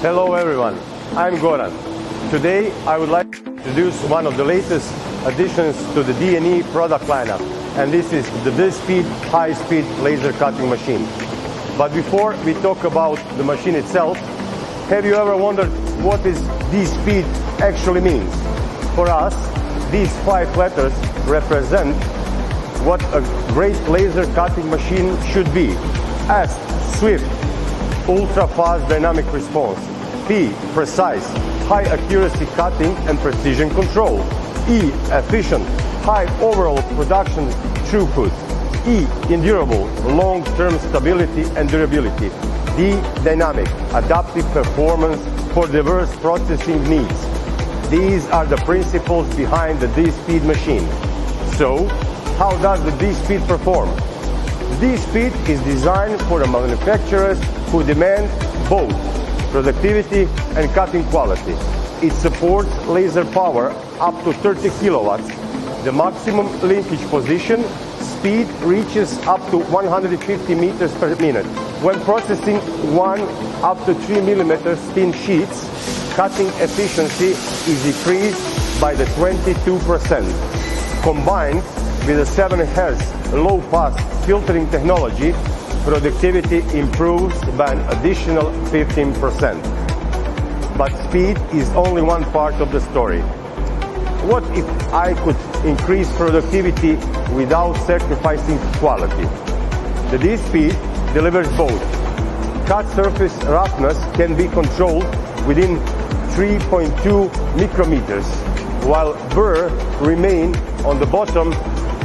Hello everyone, I'm Goran. Today I would like to introduce one of the latest additions to the DNE product lineup, and this is the D-Speed high-speed laser cutting machine. But before we talk about the machine itself, have you ever wondered what is D-Speed actually means? For us, these 5 letters represent what a great laser cutting machine should be. S, swift, ultra-fast dynamic response. P, precise, high accuracy cutting and precision control. E, efficient, high overall production throughput. E, endurable, long-term stability and durability. D, dynamic, adaptive performance for diverse processing needs. These are the principles behind the D-Speed machine. So, how does the D-Speed perform? The D-Speed is designed for the manufacturers who demand both productivity and cutting quality. It supports laser power up to 30 kilowatts. The maximum linkage position speed reaches up to 150 meters per minute. When processing 1 up to 3 millimeter thin sheets, cutting efficiency is decreased by the 22%. Combined with the 7 Hz low-pass filtering technology, productivity improves by an additional 15%. But speed is only one part of the story. What if I could increase productivity without sacrificing quality? The D-Speed delivers both. Cut surface roughness can be controlled within 3.2 micrometers, while burr remain on the bottom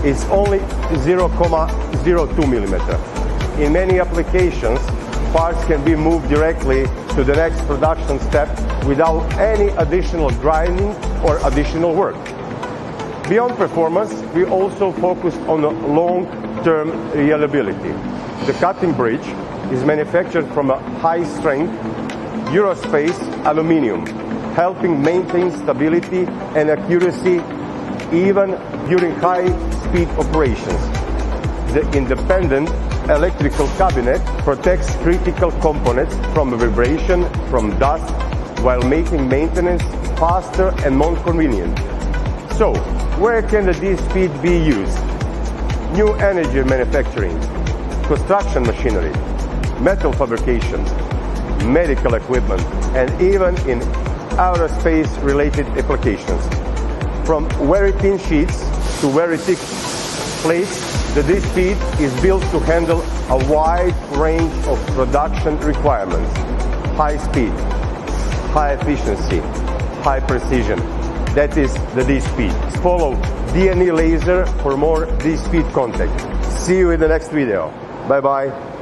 is only 0.02 millimeter. In many applications, parts can be moved directly to the next production step without any additional grinding or additional work. Beyond performance, we also focus on the long-term reliability. The cutting bridge is manufactured from a high-strength aerospace aluminum, helping maintain stability and accuracy even during high-speed operations. The independent electrical cabinet protects critical components from vibration, from dust, while making maintenance faster and more convenient. So, where can the D-Speed be used? New energy manufacturing, construction machinery, metal fabrication, medical equipment, and even in aerospace-related applications. From very thin sheets to very thick plates, the D-Speed is built to handle a wide range of production requirements. High speed, high efficiency, high precision. That is the D-Speed. Follow DNE Laser for more D-Speed content. See you in the next video. Bye-bye.